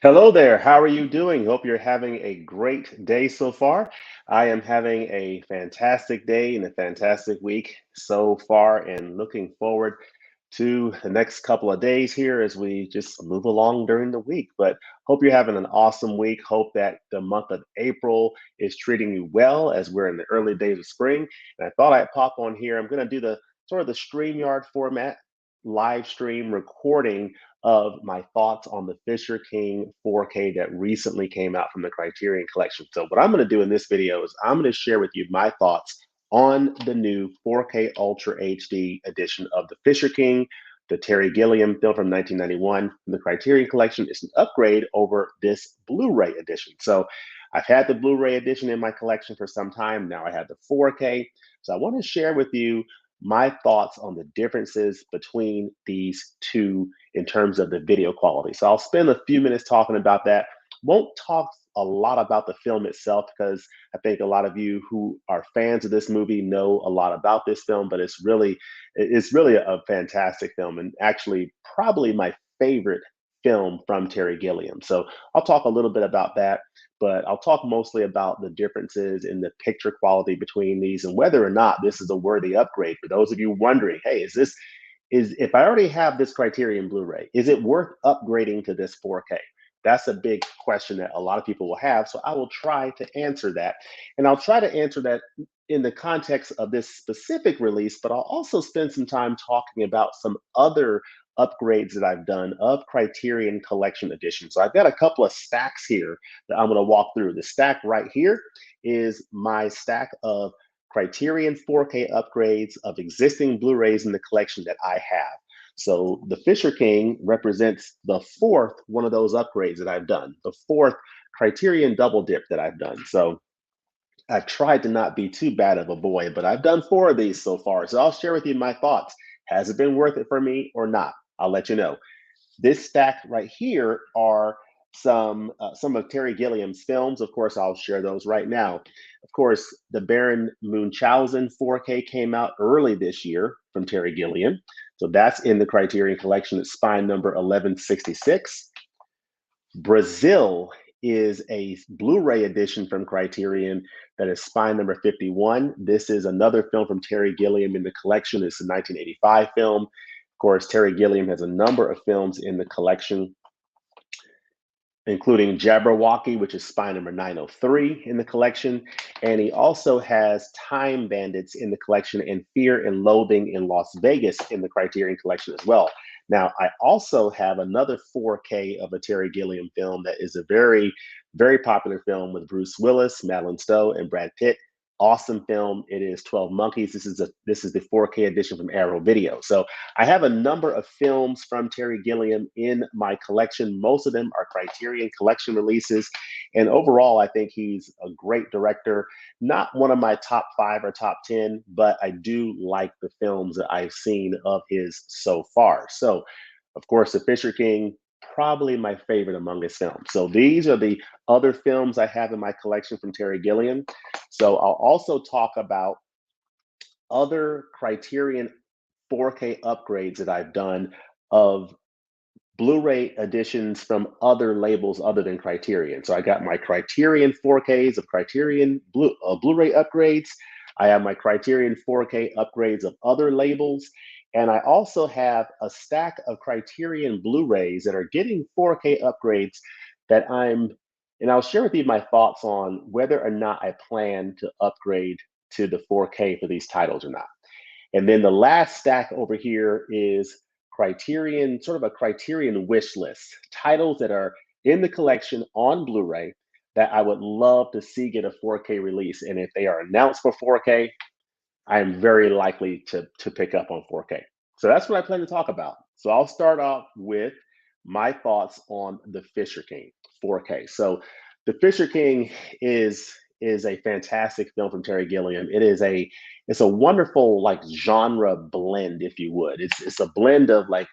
Hello there. How are you doing? Hope you're having a great day so far. I am having a fantastic day and a fantastic week so far, and looking forward to the next couple of days here as we just move along during the week. But hope you're having an awesome week. Hope that the month of April is treating you well as we're in the early days of spring. And I thought I'd pop on here. I'm going to do the sort of the StreamYard format live stream recording of my thoughts on the Fisher King 4K that recently came out from the Criterion Collection. So what I'm going to do in this video is I'm going to share with you my thoughts on the new 4K Ultra HD edition of the Fisher King, the Terry Gilliam film from 1991 from the Criterion Collection. It's an upgrade over this Blu-ray edition. So I've had the Blu-ray edition in my collection for some time. Now I have the 4K. So I want to share with you my thoughts on the differences between these two in terms of the video quality. So I'll spend a few minutes talking about that. Won't talk a lot about the film itself because I think a lot of you who are fans of this movie know a lot about this film, but it's really a fantastic film, and actually probably my favorite film from Terry Gilliam. So I'll talk a little bit about that, but I'll talk mostly about the differences in the picture quality between these and whether or not this is a worthy upgrade. For those of you wondering, hey, is if I already have this Criterion Blu-ray, is it worth upgrading to this 4K? That's a big question that a lot of people will have. So I will try to answer that. And I'll try to answer that in the context of this specific release, but I'll also spend some time talking about some other upgrades that I've done of Criterion Collection Edition. So I've got a couple of stacks here that I'm going to walk through. The stack right here is my stack of Criterion 4K upgrades of existing Blu-rays in the collection that I have. So the Fisher King represents the fourth one of those upgrades that I've done, the fourth Criterion double dip that I've done. So I've tried to not be too bad of a boy, but I've done four of these so far. So I'll share with you my thoughts. Has it been worth it for me or not? I'll let you know. This stack right here are some of Terry Gilliam's films. Of course, I'll share those right now. Of course, the Baron Munchausen 4K came out early this year from Terry Gilliam. So that's in the Criterion Collection. It's spine number 1166. Brazil is a Blu-ray edition from Criterion that is spine number 51. This is another film from Terry Gilliam in the collection. It's a 1985 film. Of course, Terry Gilliam has a number of films in the collection, including Jabberwocky, which is spine number 903 in the collection. And he also has Time Bandits in the collection and Fear and Loathing in Las Vegas in the Criterion Collection as well. Now, I also have another 4K of a Terry Gilliam film that is a very, very popular film with Bruce Willis, Madeline Stowe, and Brad Pitt. Awesome film. It is 12 Monkeys. This is the 4K edition from Arrow Video. So I have a number of films from Terry Gilliam in my collection. Most of them are Criterion Collection releases. And overall, I think he's a great director. Not one of my top 5 or top 10, but I do like the films that I've seen of his so far. So, of course, The Fisher King, probably my favorite among his films. So these are the other films I have in my collection from Terry Gilliam. So I'll also talk about other Criterion 4K upgrades that I've done of Blu-ray editions from other labels other than Criterion. So I got my Criterion 4Ks of Criterion Blu-ray upgrades. I have my Criterion 4K upgrades of other labels. And I also have a stack of Criterion Blu-rays that are getting 4K upgrades that and I'll share with you my thoughts on whether or not I plan to upgrade to the 4K for these titles or not. And then the last stack over here is Criterion, sort of a Criterion wish list, titles that are in the collection on Blu-ray that I would love to see get a 4K release. And if they are announced for 4K, I am very likely to pick up on 4K. So that's what I plan to talk about. So I'll start off with my thoughts on the Fisher King 4K. So the Fisher King is a fantastic film from Terry Gilliam. It's a wonderful like genre blend, if you would. It's a blend of like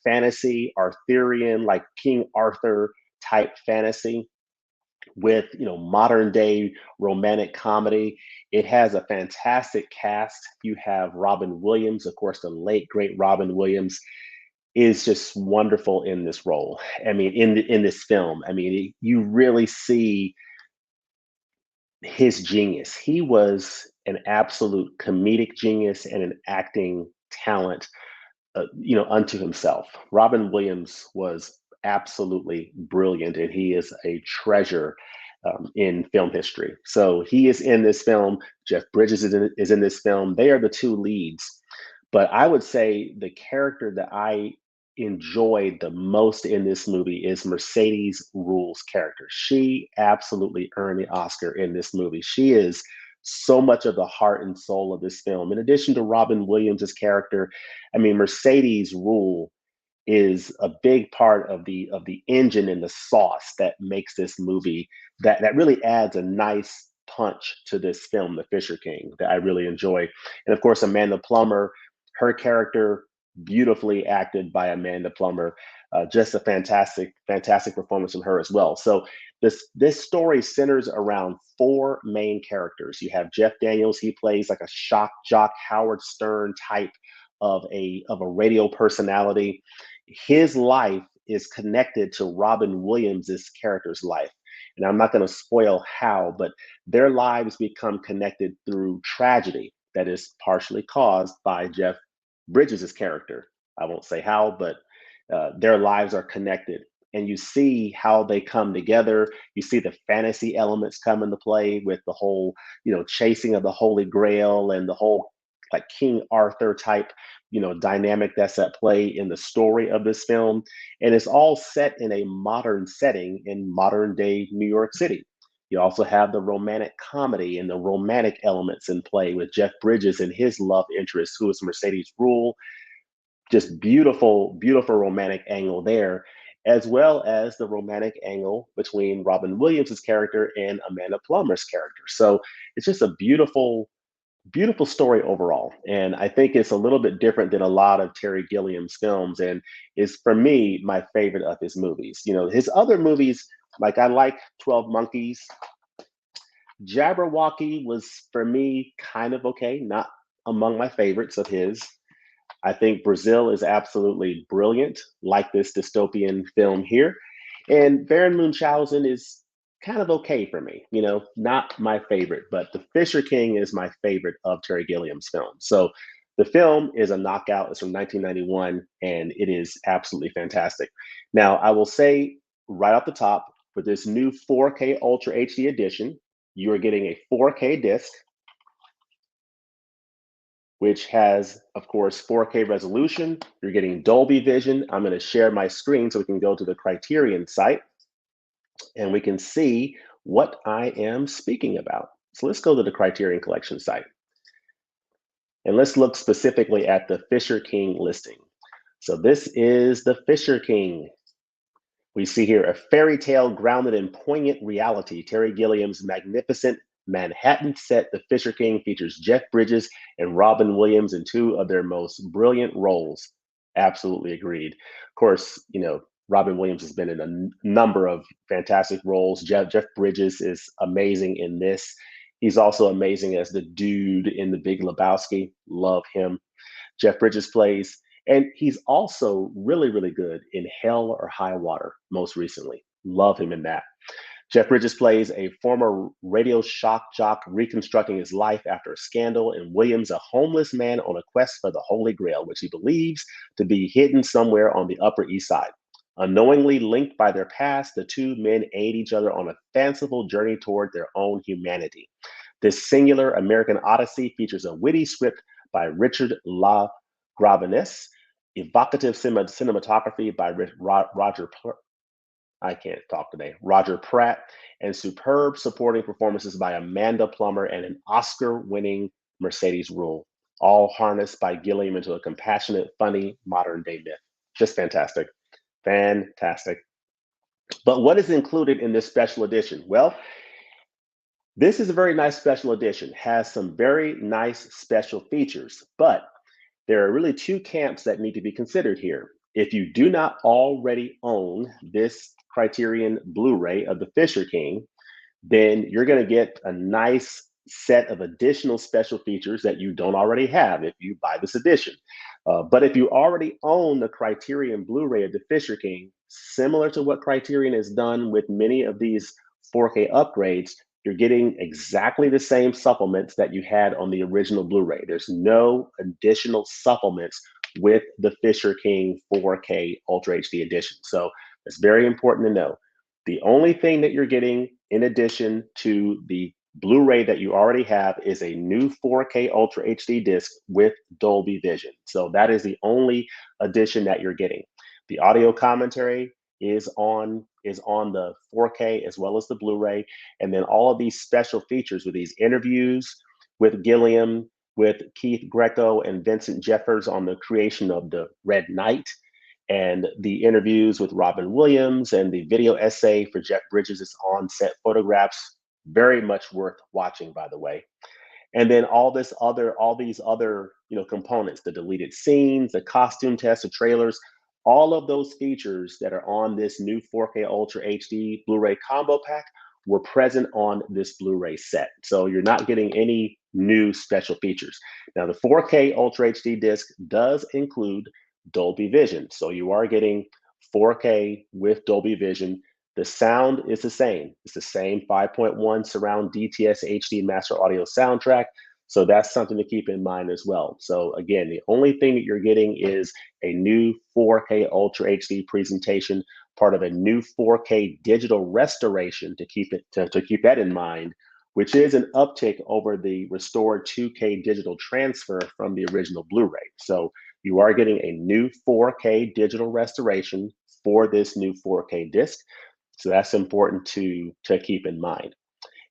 fantasy, Arthurian, like King Arthur type fantasy with modern day romantic comedy. It has a fantastic cast. You have Robin Williams, of course, the late great Robin Williams is just wonderful in this role. I mean, in this film, I mean, you really see his genius. He was an absolute comedic genius and an acting talent, unto himself. Robin Williams was absolutely brilliant, and he is a treasure in film history. So he is in this film. Jeff Bridges is in this film. They are the two leads. But I would say the character that I enjoyed the most in this movie is Mercedes Ruehl's character. She absolutely earned the Oscar in this movie. She is so much of the heart and soul of this film. In addition to Robin Williams' character, I mean, Mercedes Ruehl is a big part of the engine and the sauce that makes this movie that really adds a nice punch to this film, The Fisher King, that I really enjoy. And of course, Amanda Plummer, her character beautifully acted by Amanda Plummer. Just a fantastic performance from her as well. So this story centers around four main characters. You have Jeff Daniels. He plays like a shock jock, Howard Stern type of a radio personality. His life is connected to Robin Williams's character's life. And I'm not going to spoil how, but their lives become connected through tragedy that is partially caused by Jeff Bridges' character. I won't say how, but their lives are connected. And you see how they come together. You see the fantasy elements come into play with the whole, chasing of the Holy Grail and the whole like King Arthur type, dynamic that's at play in the story of this film. And it's all set in a modern setting in modern day New York City. You also have the romantic comedy and the romantic elements in play with Jeff Bridges and his love interest, who is Mercedes Ruehl. Just beautiful romantic angle there, as well as the romantic angle between Robin Williams' character and Amanda Plummer's character. So it's just a beautiful story overall. And I think it's a little bit different than a lot of Terry Gilliam's films and is, for me, my favorite of his movies. His other movies, like I like 12 Monkeys. Jabberwocky was, for me, kind of okay, not among my favorites of his. I think Brazil is absolutely brilliant, like this dystopian film here. And Baron Munchausen is kind of okay for me, not my favorite, but The Fisher King is my favorite of Terry Gilliam's films. So the film is a knockout. It's from 1991, and it is absolutely fantastic. Now, I will say right off the top, for this new 4K Ultra HD edition, you are getting a 4K disc, which has, of course, 4K resolution. You're getting Dolby Vision. I'm going to share my screen so we can go to the Criterion site and we can see what I am speaking about. So let's go to the Criterion Collection site. And let's look specifically at the Fisher King listing. So this is the Fisher King. We see here a fairy tale grounded in poignant reality. Terry Gilliam's magnificent Manhattan set, The Fisher King, features Jeff Bridges and Robin Williams in two of their most brilliant roles. Absolutely agreed. Of course, Robin Williams has been in a number of fantastic roles. Jeff Bridges is amazing in this. He's also amazing as the dude in The Big Lebowski. Love him. Jeff Bridges plays, and he's also really good in Hell or High Water most recently. Love him in that. Jeff Bridges plays a former radio shock jock reconstructing his life after a scandal, and Williams, a homeless man on a quest for the Holy Grail, which he believes to be hidden somewhere on the Upper East Side. Unknowingly linked by their past, the two men aid each other on a fanciful journey toward their own humanity. This singular American odyssey features a witty script by Richard La Graveness, evocative cinematography by Roger I can't talk today. Roger Pratt, and superb supporting performances by Amanda Plummer and an Oscar-winning Mercedes Ruehl, all harnessed by Gilliam into a compassionate, funny, modern-day myth. Just fantastic. Fantastic. But what is included in this special edition? Well, this is a very nice special edition, has some very nice special features, but there are really two camps that need to be considered here. If you do not already own this Criterion Blu-ray of the Fisher King, then you're going to get a nice set of additional special features that you don't already have if you buy this edition. But if you already own the Criterion Blu-ray of the Fisher King, similar to what Criterion has done with many of these 4K upgrades, you're getting exactly the same supplements that you had on the original Blu-ray. There's no additional supplements with the Fisher King 4K Ultra HD edition. So it's very important to know. The only thing that you're getting in addition to the Blu-ray that you already have is a new 4K Ultra HD disc with Dolby Vision. So that is the only addition that you're getting. The audio commentary is on the 4K as well as the Blu-ray, and then all of these special features with these interviews with Gilliam, with Keith Greco and Vincent Jeffers on the creation of the Red Knight, and the interviews with Robin Williams and the video essay for Jeff Bridges' on-set photographs. Very much worth watching, by the way. And then all these other, components, the deleted scenes, the costume tests, the trailers, all of those features that are on this new 4K Ultra HD Blu-ray combo pack were present on this Blu-ray set. So you're not getting any new special features. Now, the 4K Ultra HD disc does include Dolby Vision. So you are getting 4K with Dolby Vision. The sound is the same. It's the same 5.1 surround DTS HD master audio soundtrack. So that's something to keep in mind as well. So again, the only thing that you're getting is a new 4K Ultra HD presentation, part of a new 4K digital restoration to keep that in mind, which is an uptick over the restored 2K digital transfer from the original Blu-ray. So you are getting a new 4K digital restoration for this new 4K disc. So that's important to keep in mind.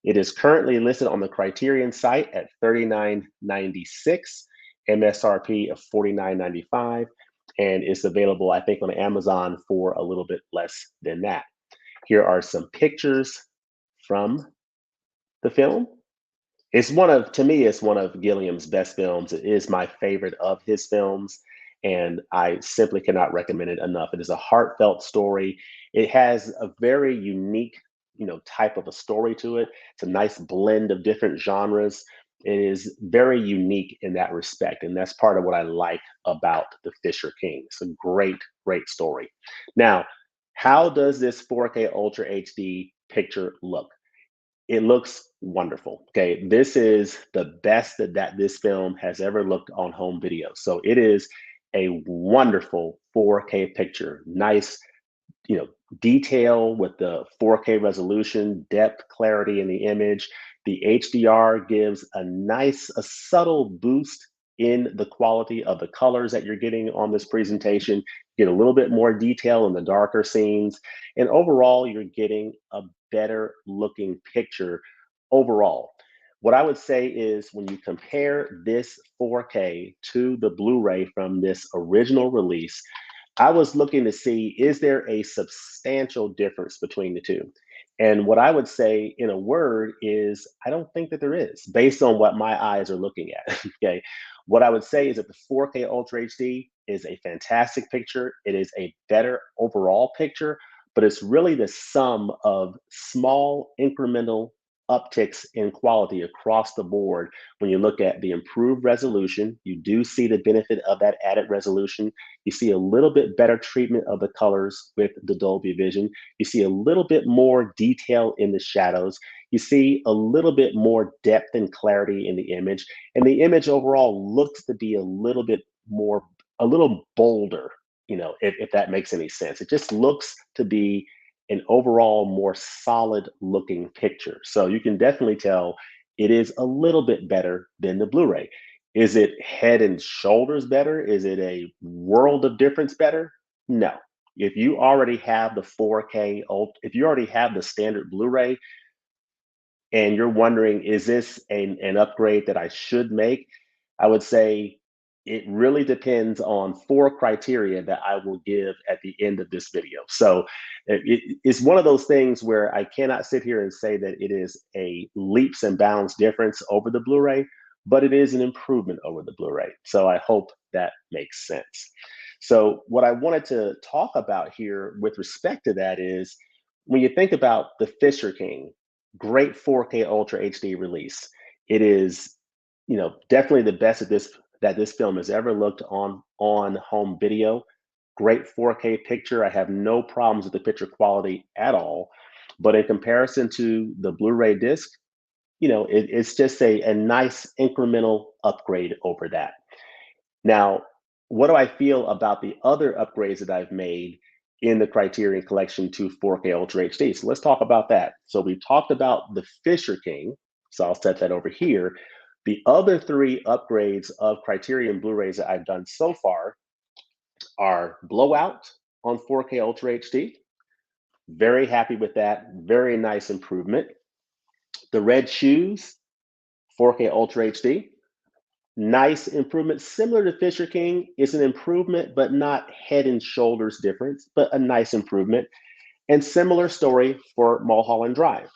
It is currently listed on the Criterion site at $39.96, MSRP of $49.95, and it's available, I think, on Amazon for a little bit less than that. Here are some pictures from the film. To me, it's one of Gilliam's best films. It is my favorite of his films, and I simply cannot recommend it enough. It is a heartfelt story. It has a very unique, type of a story to it. It's a nice blend of different genres. It is very unique in that respect, and that's part of what I like about the Fisher King. It's a great, great story. Now, how does this 4K Ultra HD picture look? It looks wonderful. Okay, this is the best that this film has ever looked on home video. So it is a wonderful 4K picture. Nice, detail with the 4K resolution, depth, clarity in the image. The HDR gives a subtle boost in the quality of the colors that you're getting on this presentation. You get a little bit more detail in the darker scenes. And overall, you're getting a better looking picture overall. What I would say is when you compare this 4K to the Blu-ray from this original release, I was looking to see, is there a substantial difference between the two? And what I would say in a word is, I don't think that there is, based on what my eyes are looking at. Okay. What I would say is that the 4K Ultra HD is a fantastic picture. It is a better overall picture, but it's really the sum of small incremental upticks in quality across the board. When you look at the improved resolution, you do see the benefit of that added resolution. You see a little bit better treatment of the colors with the Dolby Vision. You see a little bit more detail in the shadows. You see a little bit more depth and clarity in the image. And the image overall looks to be a little bit more, a little bolder, if that makes any sense. It just looks to be an overall more solid looking picture. So you can definitely tell it is a little bit better than the Blu-ray. Is it head and shoulders better? Is it a world of difference better? No. If you already have the 4K, if you already have the standard Blu-ray, and you're wondering, is this an upgrade that I should make? I would say it really depends on four criteria that I will give at the end of this video. So it's one of those things where I cannot sit here and say that it is a leaps and bounds difference over the Blu-ray, but it is an improvement over the Blu-ray. So I hope that makes sense. So what I wanted to talk about here with respect to that is when you think about the Fisher King, great 4K Ultra HD release. It is, definitely the best that this film has ever looked on home video. Great 4K picture. I have no problems with the picture quality at all. But in comparison to the Blu-ray disc, it's just a nice incremental upgrade over that. Now, what do I feel about the other upgrades that I've made in the Criterion Collection to 4K Ultra HD? So let's talk about that. So we talked about the Fisher King, so I'll set that over here. The other three upgrades of Criterion Blu-rays that I've done so far are Blowout on 4K Ultra HD. Very happy with that. Very nice improvement. The Red Shoes, 4K Ultra HD. Nice improvement, similar to Fisher King. It's an improvement, but not head and shoulders difference, but a nice improvement. And similar story for Mulholland Drive.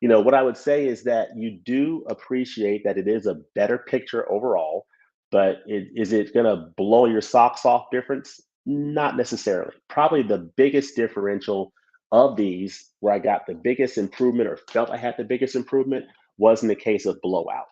What I would say is that you do appreciate that it is a better picture overall, but is it going to blow your socks off difference? Not necessarily. Probably the biggest differential of these, where I got the biggest improvement or felt I had the biggest improvement, was in the case of Blowout.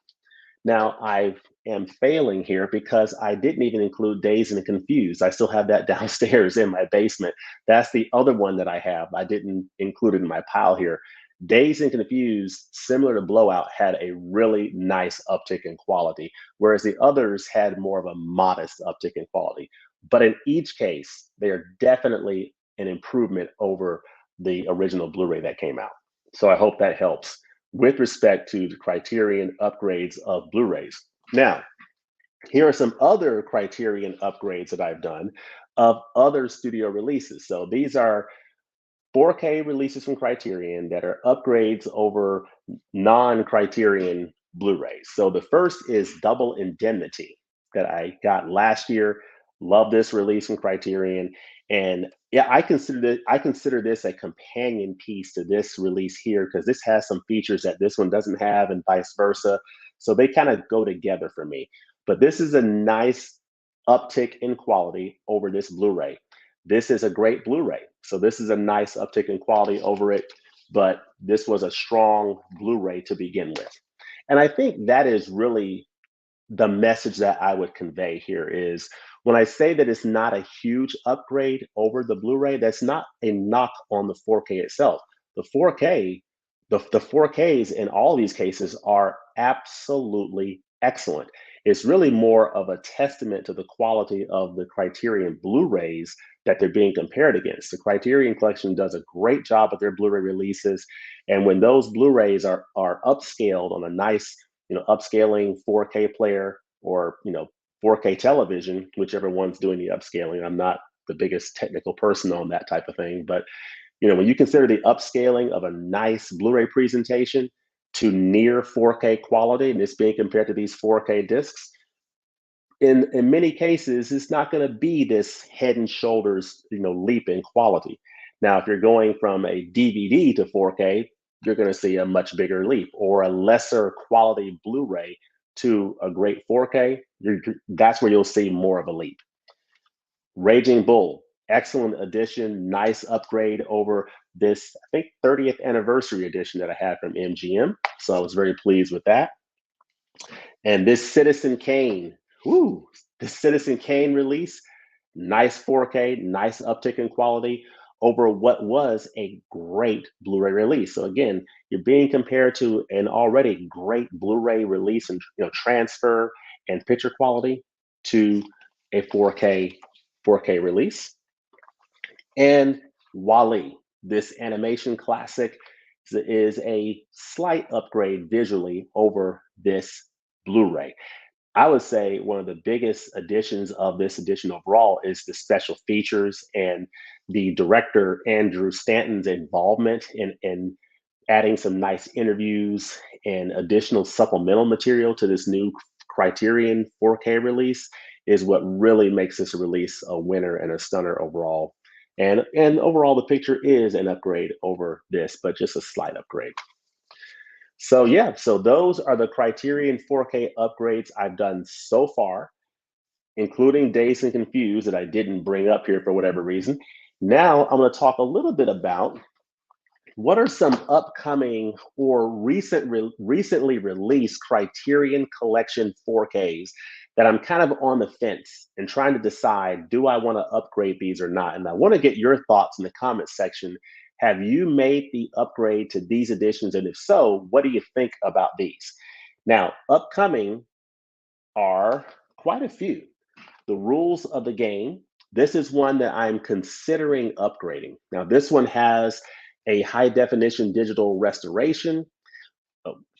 Now, I am failing here because I didn't even include Dazed and Confused. I still have that downstairs in my basement. That's the other one that I have. I didn't include it in my pile here. Dazed and Confused, similar to Blowout, had a really nice uptick in quality, whereas the others had more of a modest uptick in quality. But in each case, they are definitely an improvement over the original Blu-ray that came out. So I hope that helps with respect to the Criterion upgrades of Blu-rays. Now, here are some other Criterion upgrades that I've done of other studio releases. So these are 4K releases from Criterion that are upgrades over non-Criterion Blu-rays. So the first is Double Indemnity that I got last year. Love this release from Criterion. And yeah, I consider this a companion piece to this release here because this has some features that this one doesn't have and vice versa. So they kind of go together for me. But this is a nice uptick in quality over this Blu-ray. This is a great Blu-ray. So this is a nice uptick in quality over it, but this was a strong Blu-ray to begin with. And I think that is really the message that I would convey here is when I say that it's not a huge upgrade over the Blu-ray, that's not a knock on the 4K itself. The 4K, the 4Ks in all these cases are absolutely excellent. It's really more of a testament to the quality of the Criterion Blu-rays that they're being compared against. The Criterion Collection does a great job with their Blu-ray releases. And when those Blu-rays are upscaled on a nice, upscaling 4K player or, 4K television, whichever one's doing the upscaling. I'm not the biggest technical person on that type of thing, but when you consider the upscaling of a nice Blu-ray presentation to near 4K quality, and it's being compared to these 4K discs, in many cases, it's not going to be this head and shoulders, leap in quality. Now, if you're going from a DVD to 4K, you're going to see a much bigger leap, or a lesser quality Blu-ray to a great 4K. That's where you'll see more of a leap. Raging Bull, excellent addition, nice upgrade over this, I think, 30th anniversary edition that I had from MGM. So I was very pleased with that. And this Citizen Kane, whoo, this Citizen Kane release, nice 4K, nice uptick in quality over what was a great Blu-ray release. So again, you're being compared to an already great Blu-ray release and transfer and picture quality to a 4K release. And Wall-E, this animation classic, is a slight upgrade visually over this Blu-ray. I would say one of the biggest additions of this edition overall is the special features and the director Andrew Stanton's involvement in adding some nice interviews and additional supplemental material to this new Criterion 4K release is what really makes this release a winner and a stunner overall. And overall, the picture is an upgrade over this, but just a slight upgrade. So yeah, so those are the Criterion 4K upgrades I've done so far, including Dazed and Confused that I didn't bring up here for whatever reason. Now I'm going to talk a little bit about what are some upcoming or recently released Criterion Collection 4Ks that I'm kind of on the fence and trying to decide, do I want to upgrade these or not? And I want to get your thoughts in the comments section. Have you made the upgrade to these editions? And if so, what do you think about these? Now, upcoming are quite a few. The Rules of the Game. This is one that I'm considering upgrading. Now, this one has a high definition digital restoration.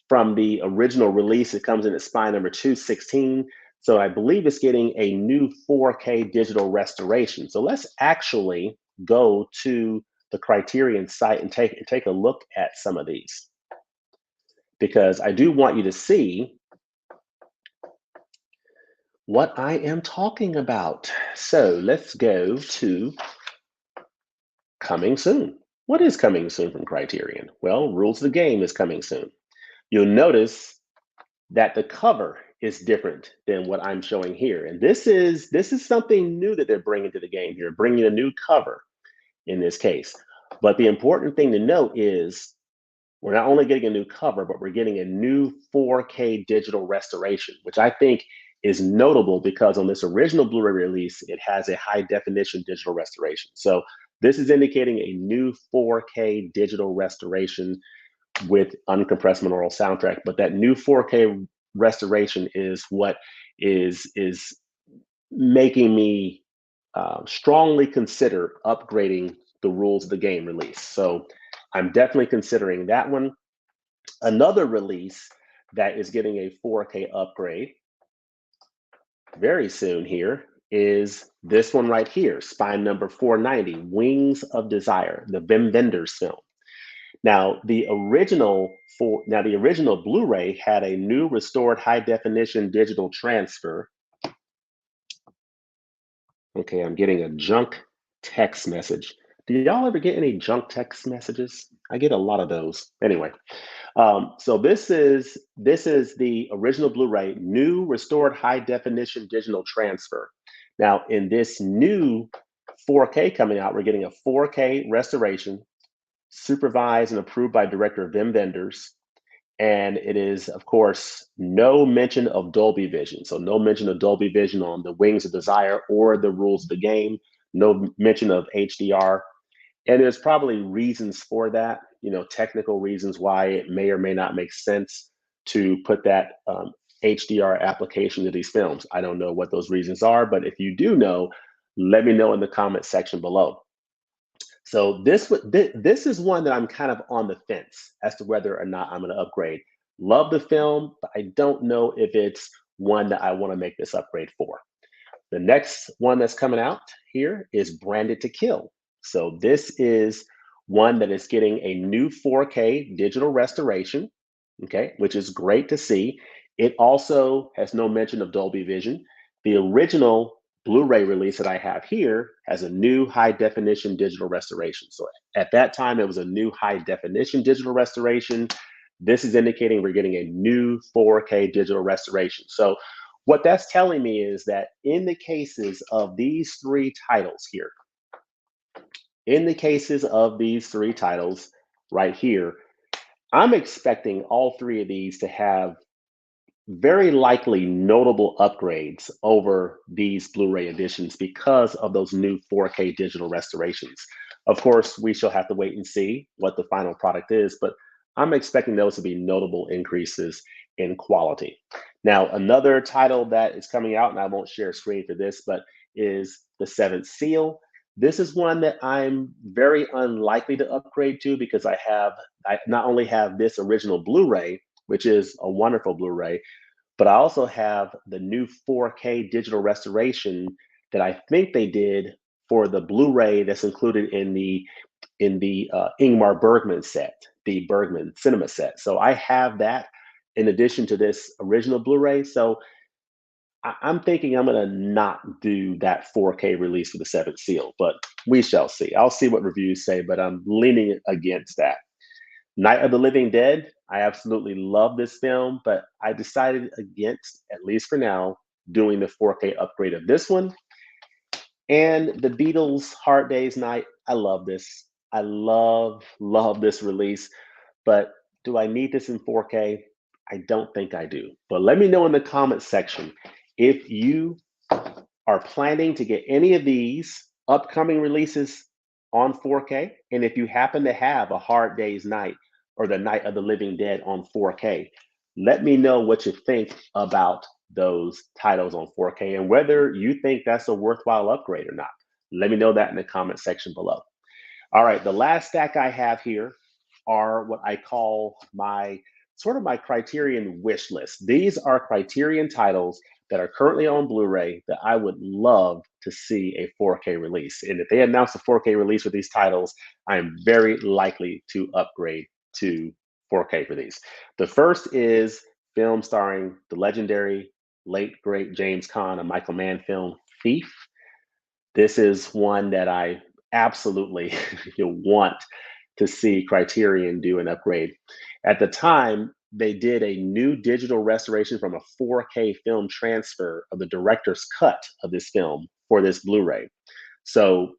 From the original release, it comes in at spine number 216. So I believe it's getting a new 4K digital restoration. So let's actually go to the Criterion site and take a look at some of these, because I do want you to see what I am talking about. So let's go to coming soon. What is coming soon from Criterion? Well, Rules of the Game is coming soon. You'll notice that the cover is different than what I'm showing here. And this is something new that they're bringing to the game here, bringing a new cover in this case. But the important thing to note is we're not only getting a new cover, but we're getting a new 4K digital restoration, which I think is notable because on this original Blu-ray release, it has a high definition digital restoration. So this is indicating a new 4K digital restoration with uncompressed monaural soundtrack. But that new 4K restoration is what is making me strongly consider upgrading the Rules of the Game release. So I'm definitely considering that one. Another release that is getting a 4K upgrade very soon here is this one right here, spine number 490, Wings of Desire, the Wim Wenders film. Now, the original Blu-ray had a new restored high definition digital transfer. Okay, I'm getting a junk text message. Do y'all ever get any junk text messages? I get a lot of those. Anyway, so this is the original Blu-ray, new restored high definition digital transfer. Now, in this new 4K coming out, we're getting a 4K restoration, supervised and approved by director Wim Wenders. And it is, of course, no mention of Dolby Vision. So no mention of Dolby Vision on the Wings of Desire or the Rules of the Game, no mention of HDR. And there's probably reasons for that, technical reasons why it may or may not make sense to put that HDR application to these films. I don't know what those reasons are, but if you do know, let me know in the comment section below. So this is one that I'm kind of on the fence as to whether or not I'm going to upgrade. Love the film, but I don't know if it's one that I want to make this upgrade for. The next one that's coming out here is Branded to Kill. So this is one that is getting a new 4K digital restoration, okay, which is great to see. It also has no mention of Dolby Vision. The original Blu-ray release that I have here has a new high definition digital restoration. So at that time, it was a new high definition digital restoration. This is indicating we're getting a new 4K digital restoration. So what that's telling me is that in the cases of these three titles here, In the cases of these three titles right here, I'm expecting all three of these to have very likely notable upgrades over these Blu-ray editions because of those new 4K digital restorations. Of course, we shall have to wait and see what the final product is, but I'm expecting those to be notable increases in quality. Now, another title that is coming out, and I won't share a screen for this, but is The Seventh Seal. This is one that I'm very unlikely to upgrade to because I not only have this original Blu-ray, which is a wonderful Blu-ray, but I also have the new 4K digital restoration that I think they did for the Blu-ray that's included in the Ingmar Bergman set, the Bergman cinema set. So I have that in addition to this original Blu-ray. So I'm thinking I'm gonna not do that 4K release for the Seventh Seal, but we shall see. I'll see what reviews say, but I'm leaning against that. Night of the Living Dead, I absolutely love this film, but I decided against, at least for now, doing the 4K upgrade of this one. And the Beatles' Hard Day's Night, I love this. I love this release, but do I need this in 4K? I don't think I do. But let me know in the comments section if you are planning to get any of these upcoming releases on 4K, and if you happen to have a Hard Day's Night or the Night of the Living Dead on 4K, let me know what you think about those titles on 4K and whether you think that's a worthwhile upgrade or not. Let me know that in the comment section below. All right, the last stack I have here are what I call my sort of my Criterion wish list. These are Criterion titles that are currently on Blu-ray that I would love to see a 4K release. And if they announce a 4K release with these titles, I am very likely to upgrade to 4K for these. The first is film starring the legendary late great James Caan, a Michael Mann film, Thief. This is one that I absolutely want to see Criterion do an upgrade. At the time, they did a new digital restoration from a 4K film transfer of the director's cut of this film for this Blu-ray. So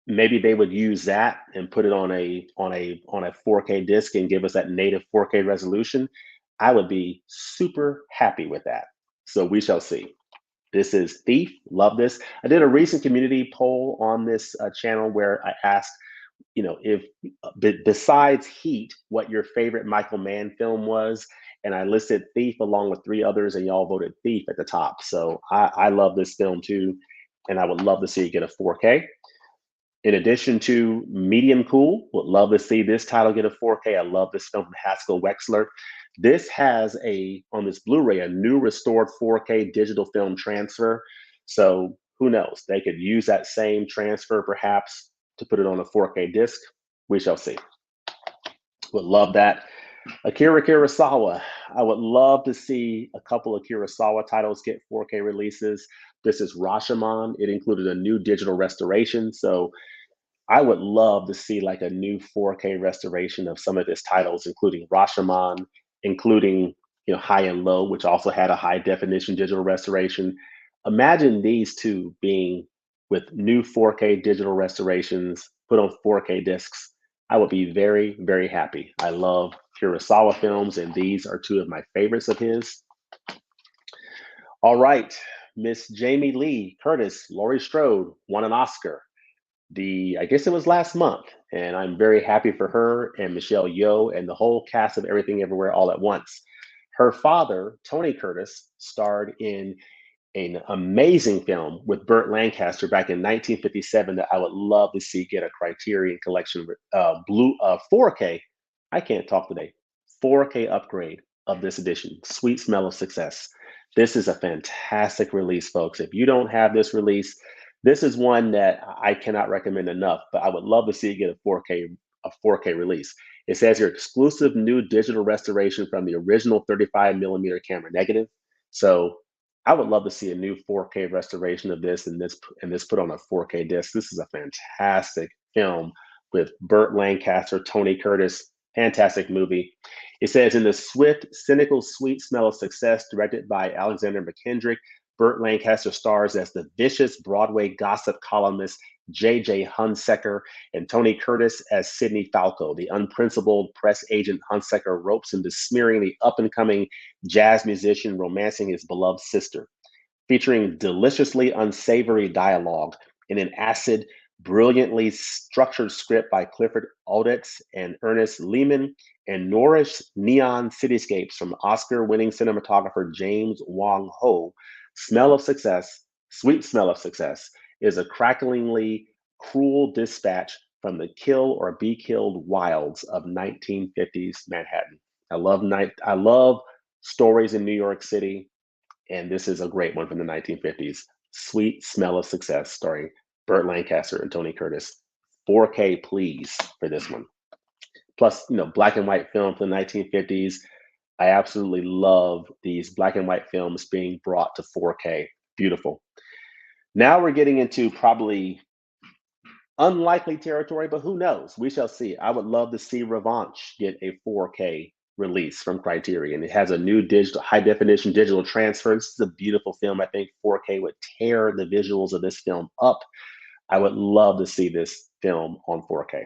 maybe they would use that and put it on a 4K disc and give us that native 4K resolution. I would be super happy with that. So we shall see. This is Thief. Love this. I did a recent community poll on this channel where I asked, if besides Heat, what your favorite Michael Mann film was, and I listed Thief along with three others, and y'all voted Thief at the top. So I love this film too, and I would love to see it get a 4K. In addition to Medium Cool, would love to see this title get a 4K. I love this film from Haskell Wexler. This has on this Blu-ray, a new restored 4K digital film transfer. So who knows? They could use that same transfer perhaps to put it on a 4K disc. We shall see. Would love that. Akira Kurosawa. I would love to see a couple of Kurosawa titles get 4K releases. This is Rashomon. It included a new digital restoration. So I would love to see like a new 4K restoration of some of his titles, including Rashomon, including High and Low, which also had a high definition digital restoration. Imagine these two being with new 4K digital restorations put on 4K discs. I would be very, very happy. I love Kurosawa films, and these are two of my favorites of his. All right, Miss Jamie Lee Curtis, Laurie Strode won an Oscar. I guess it was last month, and I'm very happy for her and Michelle Yeoh and the whole cast of Everything Everywhere All at Once. Her father, Tony Curtis, starred in an amazing film with Burt Lancaster back in 1957 that I would love to see get a Criterion Collection 4K. I can't talk today. 4K upgrade of this edition. Sweet Smell of Success. This is a fantastic release, folks. If you don't have this release, this is one that I cannot recommend enough, but I would love to see it get a 4K release. It says your exclusive new digital restoration from the original 35 millimeter camera negative. So I would love to see a new 4K restoration of this and this put on a 4K disc. This is a fantastic film with Burt Lancaster, Tony Curtis, fantastic movie. It says in the swift, cynical, sweet smell of success, directed by Alexander McKendrick, Burt Lancaster stars as the vicious Broadway gossip columnist J.J. Hunsaker and Tony Curtis as Sidney Falco. The unprincipled press agent Hunsaker ropes him to smearing the up and coming jazz musician romancing his beloved sister, featuring deliciously unsavory dialogue in an acid, brilliantly structured script by Clifford Odets and Ernest Lehman, and Norrish neon cityscapes from Oscar-winning cinematographer James Wong Ho. Smell of Success, Sweet Smell of Success, is a cracklingly cruel dispatch from the kill or be killed wilds of 1950s Manhattan. I love stories in New York City, and this is a great one from the 1950s. Sweet Smell of Success, starring Burt Lancaster and Tony Curtis. 4K, please, for this one. Plus, black and white film from the 1950s. I absolutely love these black and white films being brought to 4K. Beautiful. Now we're getting into probably unlikely territory, but who knows? We shall see. I would love to see Revanche get a 4K release from Criterion. It has a new high definition digital transfer. This is a beautiful film. I think 4K would tear the visuals of this film up. I would love to see this film on 4K.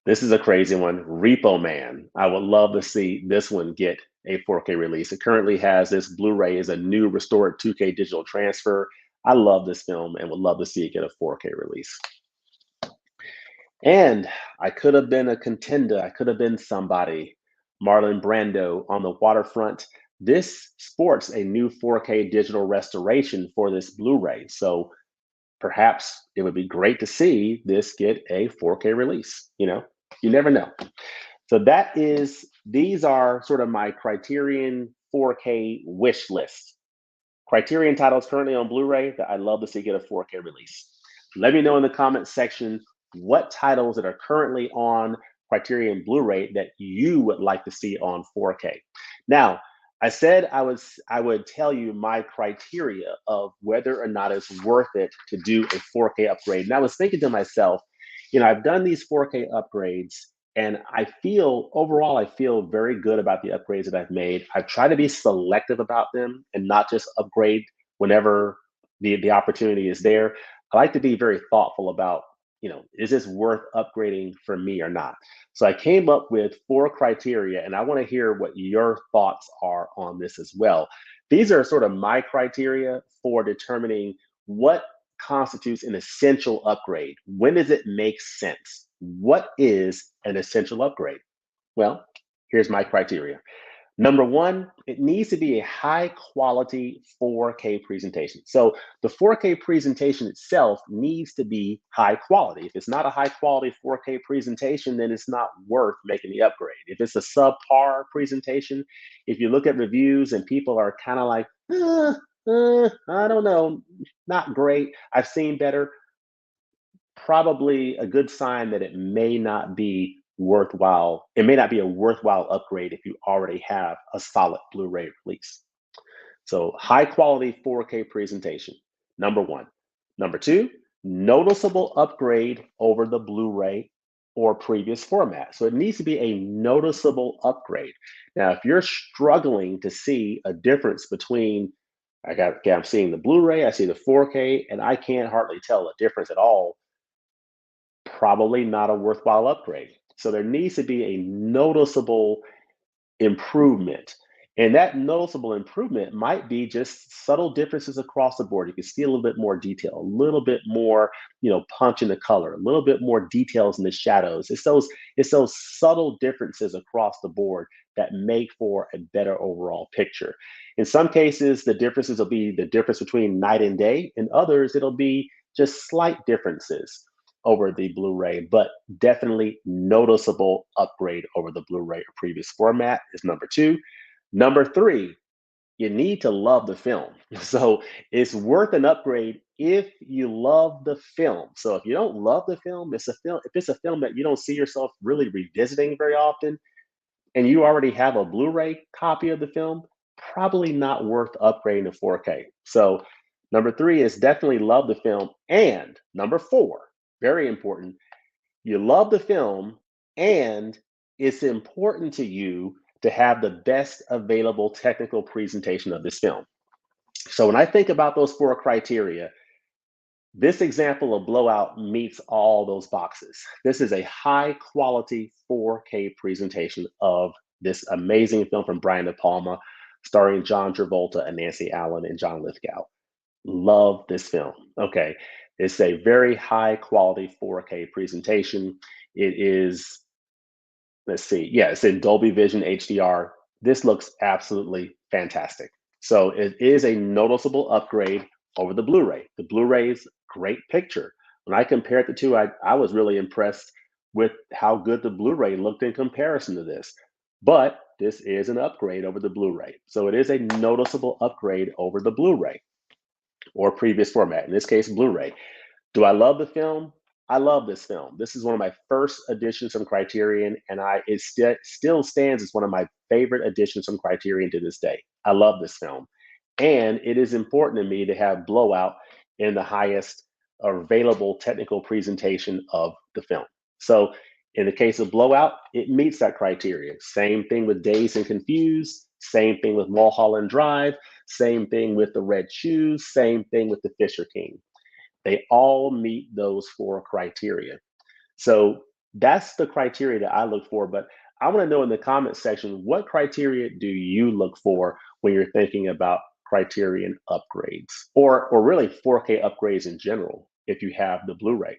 This is a crazy one, Repo Man. I would love to see this one get a 4K release. It currently has this Blu-ray as a new restored 2K digital transfer. I love this film and would love to see it get a 4K release. And I could have been a contender. I could have been somebody. Marlon Brando on the waterfront. This sports a new 4K digital restoration for this Blu-ray. So perhaps it would be great to see this get a 4K release. You never know. So these are sort of my Criterion 4K wish list. Criterion titles currently on Blu-ray that I'd love to see get a 4K release. Let me know in the comments section what titles that are currently on Criterion Blu-ray that you would like to see on 4K. Now, I said I would tell you my criteria of whether or not it's worth it to do a 4K upgrade. And I was thinking to myself, I've done these 4K upgrades, and I feel very good about the upgrades that I've made. I've tried to be selective about them and not just upgrade whenever the opportunity is there. I like to be very thoughtful about, is this worth upgrading for me or not? So I came up with 4 criteria, and I want to hear what your thoughts are on this as well. These are sort of my criteria for determining what constitutes an essential upgrade. When does it make sense? What is an essential upgrade? Well, here's my criteria. Number one, it needs to be a high quality 4K presentation. So the 4K presentation itself needs to be high quality. If it's not a high quality 4K presentation, then it's not worth making the upgrade. If it's a subpar presentation, if you look at reviews and people are kind of like, I don't know, not great, I've seen better, probably a good sign that it may not be worthwhile. It may not be a worthwhile upgrade if you already have a solid Blu-ray release. So high quality 4K presentation, number one. Number two, noticeable upgrade over the Blu-ray or previous format. So it needs to be a noticeable upgrade. Now, if you're struggling to see a difference between, I'm seeing the Blu-ray, I see the 4K, and I can't hardly tell a difference at all, probably not a worthwhile upgrade. So there needs to be a noticeable improvement. And that noticeable improvement might be just subtle differences across the board. You can see a little bit more detail, a little bit more, punch in the color, a little bit more details in the shadows. It's those subtle differences across the board that make for a better overall picture. In some cases, the differences will be the difference between night and day. In others, it'll be just slight differences over the Blu-ray, but definitely noticeable upgrade over the Blu-ray or previous format is number two. Number three, you need to love the film. So it's worth an upgrade if you love the film. So if you don't love the film, if it's a film that you don't see yourself really revisiting very often, and you already have a Blu-ray copy of the film, probably not worth upgrading to 4K. So number three is definitely love the film. And number four, very important, you love the film and it's important to you to have the best available technical presentation of this film. So when I think about those 4 criteria, This example of Blowout meets all those boxes. This is a high quality 4K presentation of this amazing film from Brian De Palma, starring John Travolta and Nancy Allen and John Lithgow. Love this film. Okay, it's a very high quality 4K presentation. It is, let's see, yeah, it's in Dolby Vision HDR. This looks absolutely fantastic. So it is a noticeable upgrade over the Blu-ray. The Blu-ray's great picture. When I compared the two, I was really impressed with how good the Blu-ray looked in comparison to this. But this is an upgrade over the Blu-ray. So it is a noticeable upgrade over the Blu-ray or previous format, in this case, Blu-ray. Do I love the film? I love this film. This is one of my first editions from Criterion, and still stands as one of my favorite editions from Criterion to this day. I love this film, and it is important to me to have Blowout in the highest available technical presentation of the film. So, in the case of Blowout, it meets that criteria. Same thing with Dazed and Confused. Same thing with Mulholland Drive. Same thing with The Red Shoes. Same thing with The Fisher King. They all meet those four criteria. So that's the criteria that I look for. But I want to know in the comment section, what criteria do you look for when you're thinking about Criterion upgrades or really 4K upgrades in general if you have the Blu-ray?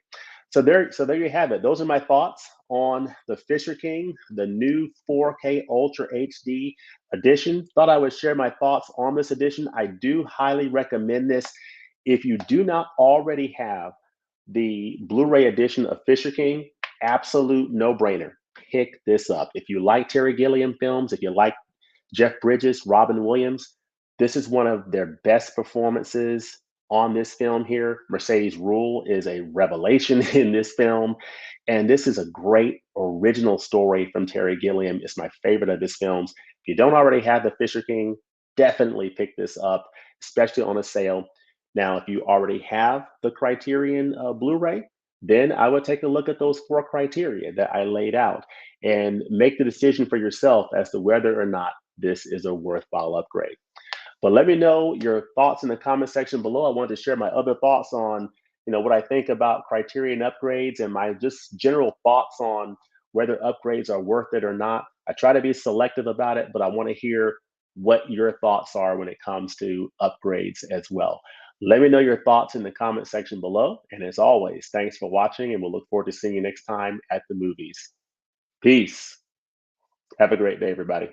So there you have it. Those are my thoughts on the Fisher King, the new 4K Ultra HD edition. Thought I would share my thoughts on this edition. I do highly recommend this. If you do not already have the Blu-ray edition of Fisher King, absolute no-brainer. Pick this up. If you like Terry Gilliam films, if you like Jeff Bridges, Robin Williams, this is one of their best performances on this film here. Mercedes Ruehl is a revelation in this film. And this is a great original story from Terry Gilliam. It's my favorite of his films. If you don't already have the Fisher King, definitely pick this up, especially on a sale. Now, if you already have the Criterion Blu-ray, then I would take a look at those four criteria that I laid out and make the decision for yourself as to whether or not this is a worthwhile upgrade. But let me know your thoughts in the comment section below. I wanted to share my other thoughts on, what I think about Criterion upgrades and my just general thoughts on whether upgrades are worth it or not. I try to be selective about it, but I want to hear what your thoughts are when it comes to upgrades as well. Let me know your thoughts in the comment section below. And as always, thanks for watching, and we'll look forward to seeing you next time at the movies. Peace. Have a great day, everybody.